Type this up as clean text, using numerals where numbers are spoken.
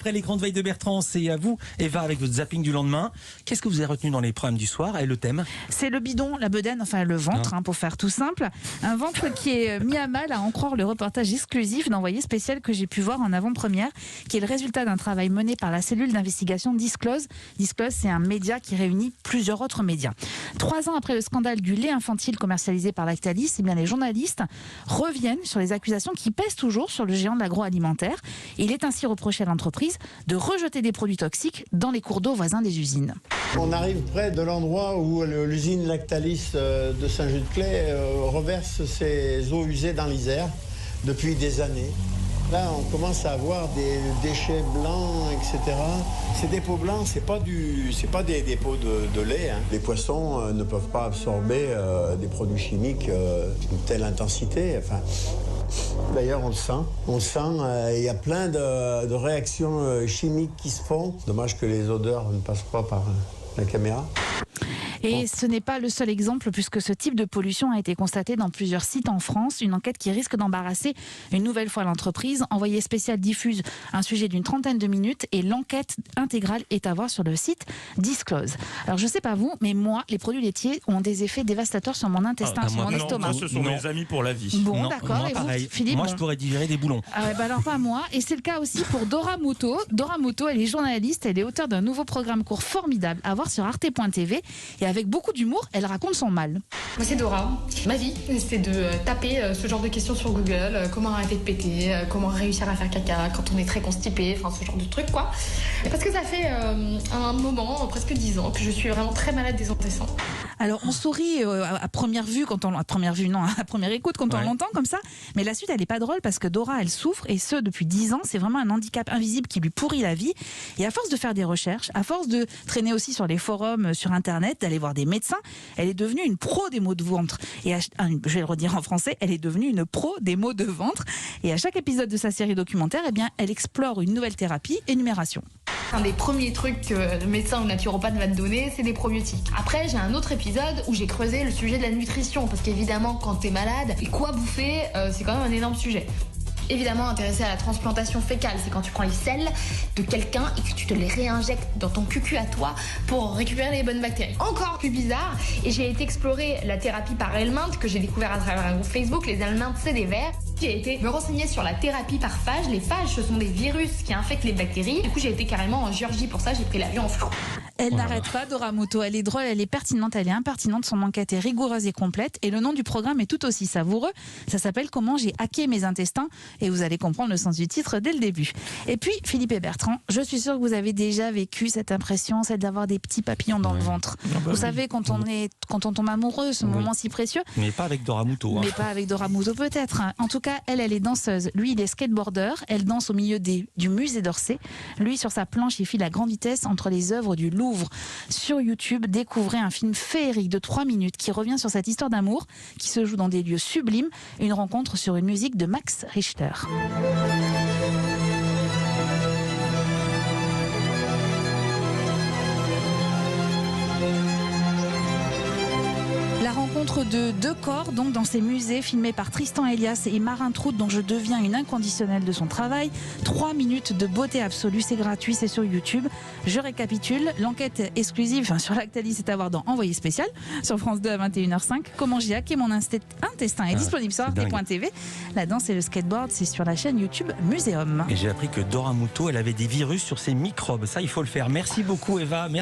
Après les grandes veilles de Bertrand, c'est à vous, Eva, avec votre zapping du lendemain. Qu'est-ce que vous avez retenu dans les programmes du soir et le thème? C'est le bidon, la bedaine, enfin le ventre, pour faire tout simple. Un ventre qui est mis à mal, à en croire le reportage exclusif d'Envoyé spécial que j'ai pu voir en avant-première, qui est le résultat d'un travail mené par la cellule d'investigation Disclose. Disclose, c'est un média qui réunit plusieurs autres médias. 3 ans après le scandale du lait infantile commercialisé par Lactalis, eh bien, les journalistes reviennent sur les accusations qui pèsent toujours sur le géant de l'agroalimentaire. Il est ainsi reproché à l'entreprise de rejeter des produits toxiques dans les cours d'eau voisins des usines. On arrive près de l'endroit où l'usine Lactalis de Saint-Just-de-Claye reverse ses eaux usées dans l'Isère depuis des années. Là, on commence à avoir des déchets blancs, etc. Ces dépôts blancs, c'est pas des dépôts de lait. Les poissons ne peuvent pas absorber des produits chimiques d'une telle intensité. Enfin, d'ailleurs, on le sent. Il y a plein de réactions chimiques qui se font. Dommage que les odeurs ne passent pas par la caméra. Et ce n'est pas le seul exemple, puisque ce type de pollution a été constaté dans plusieurs sites en France. Une enquête qui risque d'embarrasser une nouvelle fois l'entreprise. Envoyé spécial diffuse un sujet d'une trentaine de minutes et l'enquête intégrale est à voir sur le site Disclose. Alors je ne sais pas vous, mais moi, les produits laitiers ont des effets dévastateurs sur mon intestin, sur mon estomac. Ce sont mes amis pour la vie. Bon, Non, d'accord. moi, Et vous, pareil. Philippe, Moi, je pourrais digérer des boulons. alors pas moi. Et c'est le cas aussi pour Dora Muto. Dora Muto, elle est journaliste, elle est auteure d'un nouveau programme court formidable à voir sur arte.tv. Et avec beaucoup d'humour, elle raconte son mal. Moi c'est Dora. Ma vie, c'est de taper ce genre de questions sur Google. Comment arrêter de péter, comment réussir à faire caca quand on est très constipé, enfin ce genre de trucs quoi. Parce que ça fait un moment, presque 10 ans, que je suis vraiment très malade des intestins. Alors on sourit à première vue, à première écoute quand on l'entend comme ça, mais la suite elle est pas drôle parce que Dora elle souffre et ce depuis 10 ans, c'est vraiment un handicap invisible qui lui pourrit la vie. Et à force de faire des recherches, à force de traîner aussi sur les forums sur internet, d'aller voir des médecins, elle est devenue une pro des maux de ventre. Et je vais le redire en français, elle est devenue une pro des maux de ventre. Et à chaque épisode de sa série documentaire, eh bien, elle explore une nouvelle thérapie, énumération. Un des premiers trucs que le médecin ou naturopathe va te donner, c'est des probiotiques. Après, j'ai un autre épisode où j'ai creusé le sujet de la nutrition, parce qu'évidemment, quand t'es malade, et quoi bouffer, c'est quand même un énorme sujet. Évidemment, intéressé à la transplantation fécale, c'est quand tu prends les selles de quelqu'un et que tu te les réinjectes dans ton cucu à toi pour récupérer les bonnes bactéries. Encore plus bizarre, et j'ai été explorer la thérapie par Helminth que j'ai découvert à travers un groupe Facebook. Les Helminth, c'est des vers. J'ai été me renseigner sur la thérapie par phages. Les phages, ce sont des virus qui infectent les bactéries. Du coup, j'ai été carrément en Géorgie pour ça, j'ai pris l'avion en flou. Elle n'arrête pas, Dora Muto. Elle est drôle, elle est pertinente, elle est impertinente. Son enquête est rigoureuse et complète. Et le nom du programme est tout aussi savoureux. Ça s'appelle Comment j'ai hacké mes intestins. Et vous allez comprendre le sens du titre dès le début. Et puis, Philippe et Bertrand, je suis sûre que vous avez déjà vécu cette impression, celle d'avoir des petits papillons dans le ventre. Vous savez, quand on tombe amoureux, ce moment si précieux. Mais pas avec Dora Muto. Mais pas avec Dora Muto peut-être. En tout cas, elle est danseuse. Lui, il est skateboarder. Elle danse au milieu du musée d'Orsay. Lui, sur sa planche, il file à grande vitesse entre les œuvres du Louvre. Sur YouTube, découvrez un film féerique de 3 minutes qui revient sur cette histoire d'amour qui se joue dans des lieux sublimes. Une rencontre sur une musique de Max Richter. La rencontre de 2 corps donc dans ces musées filmés par Tristan Elias et Marin Trout, dont je deviens une inconditionnelle de son travail. 3 minutes de beauté absolue, c'est gratuit, c'est sur YouTube. Je récapitule, l'enquête exclusive sur Lactalis est à voir dans Envoyé spécial sur France 2 à 21h05. Comment j'ai hacké mon intestin est disponible sur arte.tv. La danse et le skateboard, c'est sur la chaîne YouTube Muséum. Et j'ai appris que Dora Muto, elle avait des virus sur ses microbes. Ça, il faut le faire. Merci beaucoup, Eva. Merci.